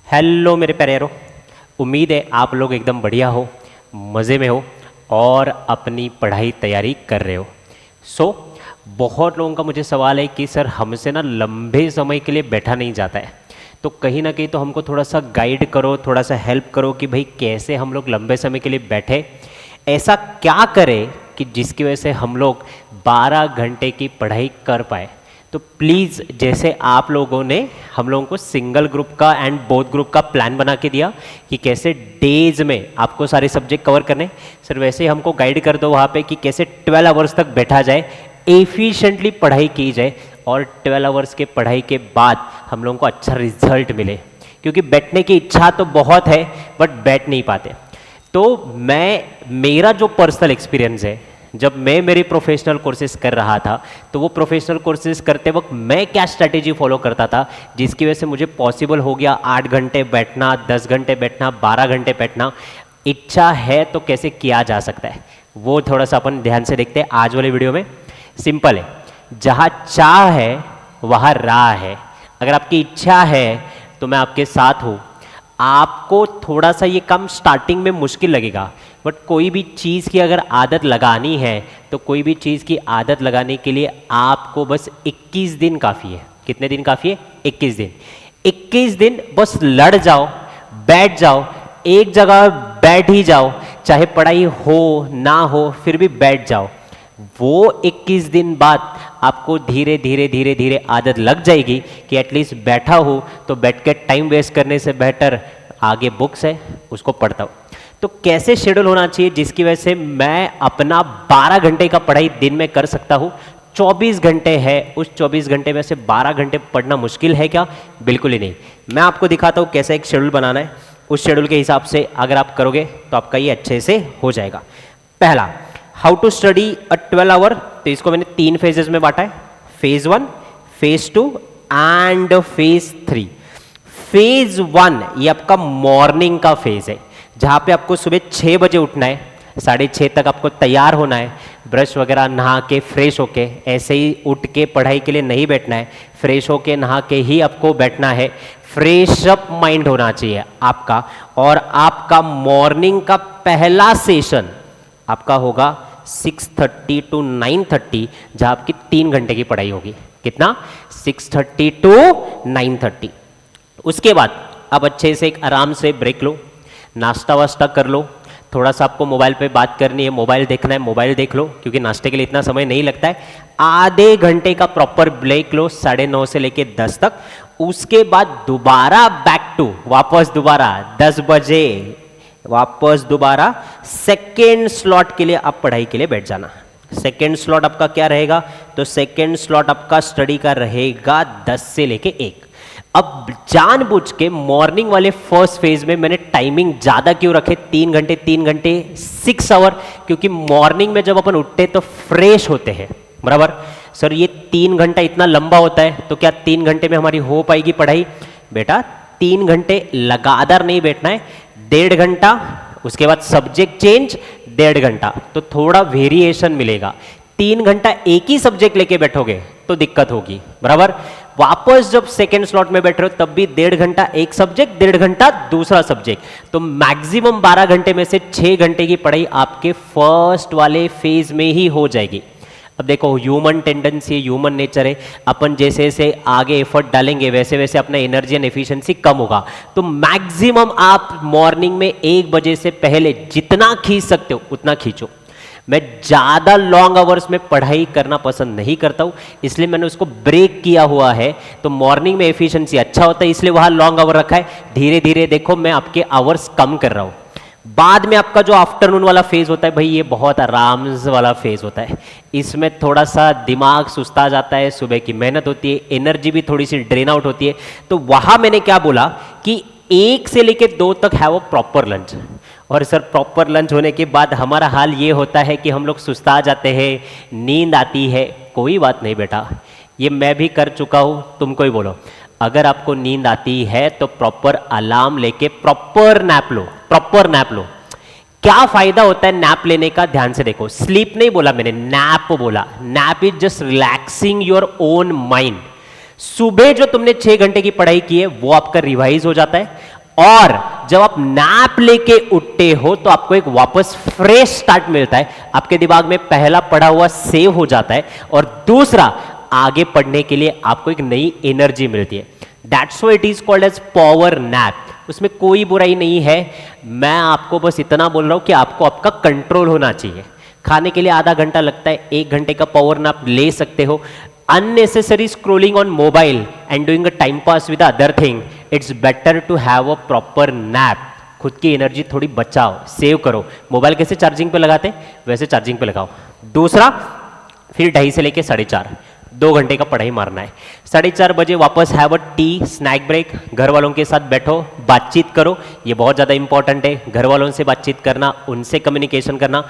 Hello मेरे प्यारे, उम्मीद है आप लोग एकदम बढ़िया हो, मज़े में हो और अपनी पढ़ाई तैयारी कर रहे हो। बहुत लोगों का मुझे सवाल है कि सर हमसे ना लंबे समय के लिए बैठा नहीं जाता है, तो कहीं ना कहीं तो हमको थोड़ा सा गाइड करो, थोड़ा सा हेल्प करो कि भाई कैसे हम लोग लंबे समय के लिए बैठे, ऐसा क्या करें कि जिसकी वजह से हम लोग 12 घंटे की पढ़ाई कर पाए। तो प्लीज़ जैसे आप लोगों ने हम लोगों को सिंगल ग्रुप का एंड बोथ ग्रुप का प्लान बना के दिया कि कैसे डेज में आपको सारे सब्जेक्ट कवर करने, सर वैसे ही हमको गाइड कर दो वहाँ पे कि कैसे 12 आवर्स तक बैठा जाए, एफिशिएंटली पढ़ाई की जाए और 12 आवर्स के पढ़ाई के बाद हम लोगों को अच्छा रिजल्ट मिले। क्योंकि बैठने की इच्छा तो बहुत है बट बैठ नहीं पाते। तो मेरा जो पर्सनल एक्सपीरियंस है, जब मैं मेरी प्रोफेशनल कोर्सेज कर रहा था तो वो प्रोफेशनल कोर्सेज करते वक्त मैं क्या स्ट्रैटेजी फॉलो करता था जिसकी वजह से मुझे पॉसिबल हो गया 8 घंटे बैठना, 10 घंटे बैठना, 12 घंटे बैठना। इच्छा है तो कैसे किया जा सकता है वो थोड़ा सा अपन ध्यान से देखते हैं आज वाले वीडियो में। सिंपल है, जहाँ चाह है वहाँ राह है। अगर आपकी इच्छा है तो मैं आपके साथ हूँ। आपको थोड़ा सा ये काम स्टार्टिंग में मुश्किल लगेगा बट कोई भी चीज़ की अगर आदत लगानी है तो कोई भी चीज़ की आदत लगाने के लिए आपको बस 21 दिन काफ़ी है। कितने दिन काफ़ी है? 21 दिन। 21 दिन बस लड़ जाओ, बैठ जाओ, एक जगह बैठ ही जाओ, चाहे पढ़ाई हो ना हो फिर भी बैठ जाओ। वो 21 दिन बाद आपको धीरे धीरे धीरे धीरे आदत लग जाएगी कि एटलीस्ट बैठा हो तो बैठ के टाइम वेस्ट करने से बेटर आगे बुक्स है उसको पढ़ता हूँ। तो कैसे शेड्यूल होना चाहिए जिसकी वजह से मैं अपना 12 घंटे का पढ़ाई दिन में कर सकता हूँ। 24 घंटे है, उस 24 घंटे में से 12 घंटे पढ़ना मुश्किल है क्या? बिल्कुल ही नहीं। मैं आपको दिखाता हूँ कैसे एक शेड्यूल बनाना है। उस शेड्यूल के हिसाब से अगर आप करोगे तो आपका ये अच्छे से हो जाएगा। पहला, how to study a 12 hour. तो इसको मैंने 3 फेजेस में बांटा है, phase 1, phase 2 and phase 3। Phase 1 ये आपका मॉर्निंग का फेज है जहाँ पे आपको सुबह 6 बजे उठना है, 6:30 तक आपको तैयार होना है, ब्रश वगैरह नहा के फ्रेश होके, ऐसे ही उठ के पढ़ाई के लिए नहीं बैठना है, फ्रेश होके नहा के ही आपको बैठना है। फ्रेश अप माइंड होना चाहिए आपका। और आपका मॉर्निंग का पहला सेशन आपका होगा 6:30 to 9:30 जहाँ आपकी 3 घंटे की पढ़ाई होगी। कितना? 6:30 to 9:30। उसके बाद अब अच्छे से एक आराम से ब्रेक लो, नाश्ता वास्ता कर लो, थोड़ा सा आपको मोबाइल पे बात करनी है, मोबाइल देखना है, मोबाइल देख लो क्योंकि नाश्ते के लिए इतना समय नहीं लगता है। आधे घंटे का प्रॉपर ब्रेक लो 9:30 से लेके 10 तक। उसके बाद दोबारा बैक टू, वापस दोबारा 10 बजे वापस दोबारा सेकेंड स्लॉट के लिए आप पढ़ाई के लिए बैठ जाना। सेकेंड स्लॉट आपका क्या रहेगा? तो सेकेंड स्लॉट आपका स्टडी का रहेगा 10 से लेके 1। अब जानबूझ के मॉर्निंग वाले फर्स्ट फेज में मैंने टाइमिंग ज़्यादा क्यों रखे? 3 घंटे 3 घंटे 6 आवर, क्योंकि मॉर्निंग में जब अपन उठते तो फ्रेश होते हैं, बराबर। सर ये 3 घंटा इतना लंबा होता है तो क्या 3 घंटे में हमारी हो पाएगी पढ़ाई? बेटा 3 घंटे लगातार नहीं बैठना है, 1.5 घंटा, उसके बाद सब्जेक्ट चेंज 1.5 घंटा, तो थोड़ा वेरिएशन मिलेगा। 3 घंटा एक ही सब्जेक्ट लेके बैठोगे तो दिक्कत होगी, बराबर। वापस जब सेकेंड स्लॉट में बैठ रहे हो तब भी 1.5 घंटा एक सब्जेक्ट, 1.5 घंटा दूसरा सब्जेक्ट, तो मैक्सिमम 12 घंटे में से 6 घंटे की पढ़ाई आपके फर्स्ट वाले फेज में ही हो जाएगी। अब देखो ह्यूमन टेंडेंसी, ह्यूमन नेचर है, अपन जैसे जैसे आगे एफर्ट डालेंगे वैसे वैसे अपना एनर्जी एंड एफिशिएंसी कम होगा। तो मैक्सिमम आप मॉर्निंग में 1 बजे से पहले जितना खींच सकते हो उतना खींचो। मैं ज़्यादा लॉन्ग आवर्स में पढ़ाई करना पसंद नहीं करता हूँ, इसलिए मैंने उसको ब्रेक किया हुआ है। तो मॉर्निंग में एफिशिएंसी अच्छा होता है इसलिए वहाँ लॉन्ग आवर रखा है। धीरे धीरे देखो मैं आपके आवर्स कम कर रहा हूँ। बाद में आपका जो आफ्टरनून वाला फेज होता है भाई, ये बहुत आराम वाला फेज होता है। इसमें थोड़ा सा दिमाग सुस्ता जाता है, सुबह की मेहनत होती है, एनर्जी भी थोड़ी सी ड्रेन आउट होती है। तो वहाँ मैंने क्या बोला कि 1 से लेके 2 तक है वो प्रॉपर लंच। और सर प्रॉपर लंच होने के बाद हमारा हाल ये होता है कि हम लोग सुस्ता जाते हैं, नींद आती है। कोई बात नहीं बेटा, ये मैं भी कर चुका हूँ, तुमको ही बोलो। अगर आपको नींद आती है तो प्रॉपर अलार्म लेके प्रॉपर नैप लो, प्रॉपर नैप लो। क्या फायदा होता है नैप लेने का? ध्यान से देखो, स्लीप नहीं बोला मैंने, नैप बोला। Nap is just relaxing your own mind. सुबह जो तुमने 6 घंटे की पढ़ाई की है वो आपका रिवाइज हो जाता है और जब आप नैप लेके उठते हो तो आपको एक वापस फ्रेश स्टार्ट मिलता है, आपके दिमाग में पहला पढ़ा हुआ सेव हो जाता है और दूसरा आगे पढ़ने के लिए आपको एक नई एनर्जी मिलती है। That's why it is called as power nap. उसमें कोई बुराई नहीं है, मैं आपको बस इतना बोल रहा हूं कि आपको आपका कंट्रोल होना चाहिए। खाने के लिए आधा घंटा लगता है, 1 घंटे का पावर नैप ले सकते हो। unnecessary scrolling on mobile and doing a time pass with other thing, it's better to have a proper nap। खुद की एनर्जी थोड़ी बचाओ, सेव करो। मोबाइल कैसे चार्जिंग पे लगाते वैसे चार्जिंग पे लगाओ। दूसरा, फिर 2:30 से लेके 4:30 2 घंटे का पढ़ाई मारना है। 4:30 बजे वापस have a tea snack break, घर वालों के साथ बैठो, बातचीत करो। ये बहुत ज़्यादा इंपॉर्टेंट है, घर वालों से बातचीत करना, उनसे कम्युनिकेशन करना।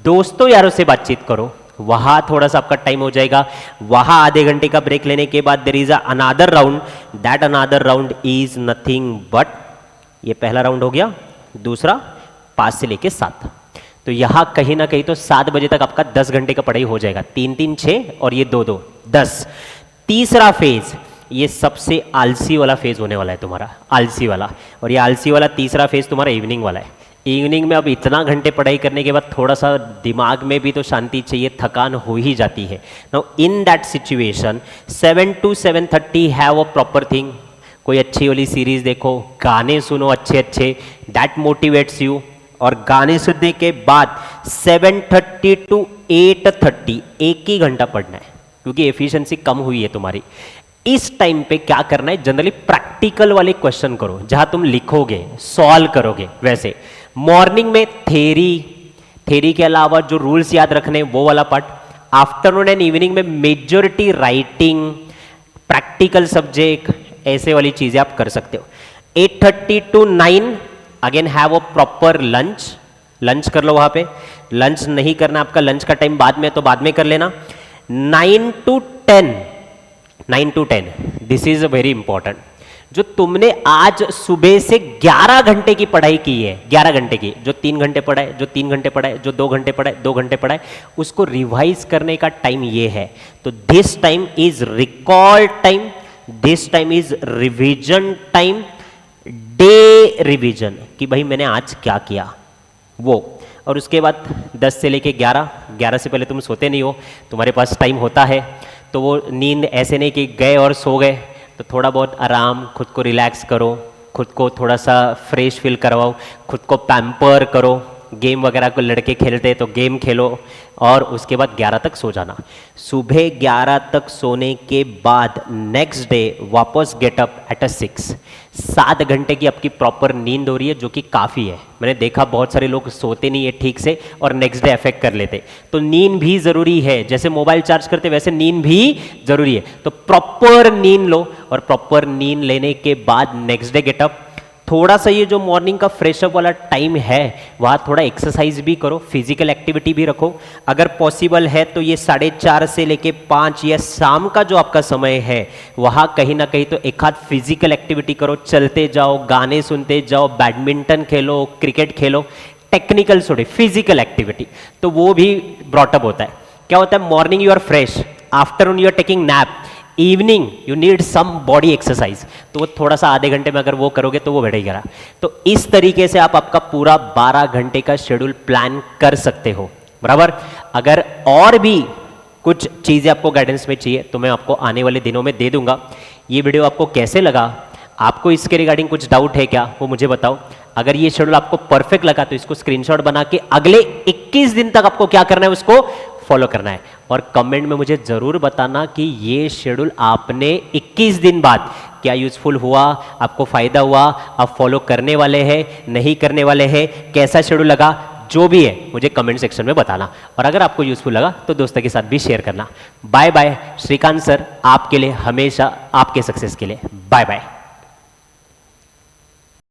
दोस्तों यारों से बातचीत करो, वहाँ थोड़ा सा आपका टाइम हो जाएगा। वहाँ आधे घंटे का ब्रेक लेने के बाद there is another round, that another round is nothing but, ये पहला राउंड हो गया, दूसरा 5 से लेके 7। तो यहाँ कहीं ना कहीं तो 7 बजे तक आपका 10 घंटे का पढ़ाई हो जाएगा। 3 3 6 और ये 2 2 10। तीसरा फेज, ये सबसे आलसी वाला फेज होने वाला है तुम्हारा, आलसी वाला। और ये आलसी वाला तीसरा फेज तुम्हारा इवनिंग वाला है। इवनिंग में अब इतना घंटे पढ़ाई करने के बाद थोड़ा सा दिमाग में भी तो शांति चाहिए, थकान हो ही जाती है। Now in that situation 7 to 7:30 have a proper thing. कोई अच्छी वाली सीरीज देखो, गाने सुनो अच्छे अच्छे, दैट मोटिवेट्स यू। और गाने सुनने के बाद 7:30 to 8:30 1 ही घंटा पढ़ना है, क्योंकि एफिशिएंसी कम हुई है तुम्हारी। इस टाइम पे क्या करना है, जनरली प्रैक्टिकल वाले क्वेश्चन करो, जहां तुम लिखोगे, सॉल्व करोगे। वैसे मॉर्निंग में थेरी के अलावा जो रूल्स याद रखने वो वाला पार्ट। आफ्टरनून एंड इवनिंग में मेजॉरिटी राइटिंग, प्रैक्टिकल सब्जेक्ट, ऐसे वाली चीजें आप कर सकते हो। 8:30 to 9 again have a proper lunch, lunch कर लो वहां पे। लंच नहीं करना आपका, लंच का टाइम बाद में, तो बाद में कर लेना। 9 to 10 this is a very important. जो तुमने आज सुबह से 11 घंटे की पढ़ाई की है, 11 घंटे की, जो 3 घंटे पढ़ा है, जो 3 घंटे पढ़ा है, जो 2 घंटे पढ़ा है, 2 घंटे पढ़ा है, उसको रिवाइज करने का टाइम ये है। तो this time is recall time, this time is revision time, day revision, कि भाई मैंने आज क्या किया वो। और उसके बाद 10 से लेके 11 से पहले तुम सोते नहीं हो, तुम्हारे पास टाइम होता है। तो वो नींद ऐसे नहीं कि गए और सो गए, तो थोड़ा बहुत आराम, खुद को रिलैक्स करो, खुद को थोड़ा सा फ्रेश फील करवाओ, खुद को पैम्पर करो। गेम वगैरह को लड़के खेलते तो गेम खेलो, और उसके बाद 11 तक सो जाना। सुबह 11 तक सोने के बाद नेक्स्ट डे वापस गेट अप एट 6। 7 घंटे की आपकी प्रॉपर नींद हो रही है, जो कि काफ़ी है। मैंने देखा बहुत सारे लोग सोते नहीं है ठीक से और नेक्स्ट डे अफेक्ट कर लेते। तो नींद भी ज़रूरी है, जैसे मोबाइल चार्ज करते वैसे नींद भी ज़रूरी है। तो प्रॉपर नींद लो, और प्रॉपर नींद लेने के बाद नेक्स्ट डे गेट अप। थोड़ा सा ये जो मॉर्निंग का फ्रेशअप वाला टाइम है, वहाँ थोड़ा एक्सरसाइज भी करो, फिजिकल एक्टिविटी भी रखो। अगर पॉसिबल है तो ये 4:30 से लेके 5 या शाम का जो आपका समय है, वहाँ कहीं ना कहीं तो एक आध फिजिकल एक्टिविटी करो। चलते जाओ, गाने सुनते जाओ, बैडमिंटन खेलो, क्रिकेट खेलो, टेक्निकल सॉरी फिजिकल एक्टिविटी, तो वो भी ब्रॉटअप होता है। क्या होता है, morning you are fresh, afternoon you are taking nap, evening you need some body exercise, तो वो थोड़ा सा आधे घंटे में अगर वो करोगे तो वो बढ़ेगा। तो इस तरीके से आप आपका पूरा 12 घंटे का शेड्यूल प्लान कर सकते हो, बराबर। अगर और भी कुछ चीज़ें आपको गाइडेंस में चाहिए तो मैं आपको आने वाले दिनों में दे दूंगा। ये वीडियो आपको कैसे लगा, आपको इसके रिगार्डिंग कुछ डाउट है क्या, वो मुझे बताओ। अगर ये शेड्यूल आपको परफेक्ट लगा तो इसको स्क्रीनशॉट बना के अगले 21 दिन तक आपको क्या करना है, उसको फॉलो करना है। और कमेंट में मुझे जरूर बताना कि ये शेड्यूल आपने 21 दिन बाद क्या यूजफुल हुआ, आपको फायदा हुआ, आप फॉलो करने वाले हैं, नहीं करने वाले हैं, कैसा शेड्यूल लगा, जो भी है मुझे कमेंट सेक्शन में बताना। और अगर आपको यूजफुल लगा तो दोस्तों के साथ भी शेयर करना। बाय बाय, श्रीकांत सर आपके लिए हमेशा, आपके सक्सेस के लिए। Bye bye.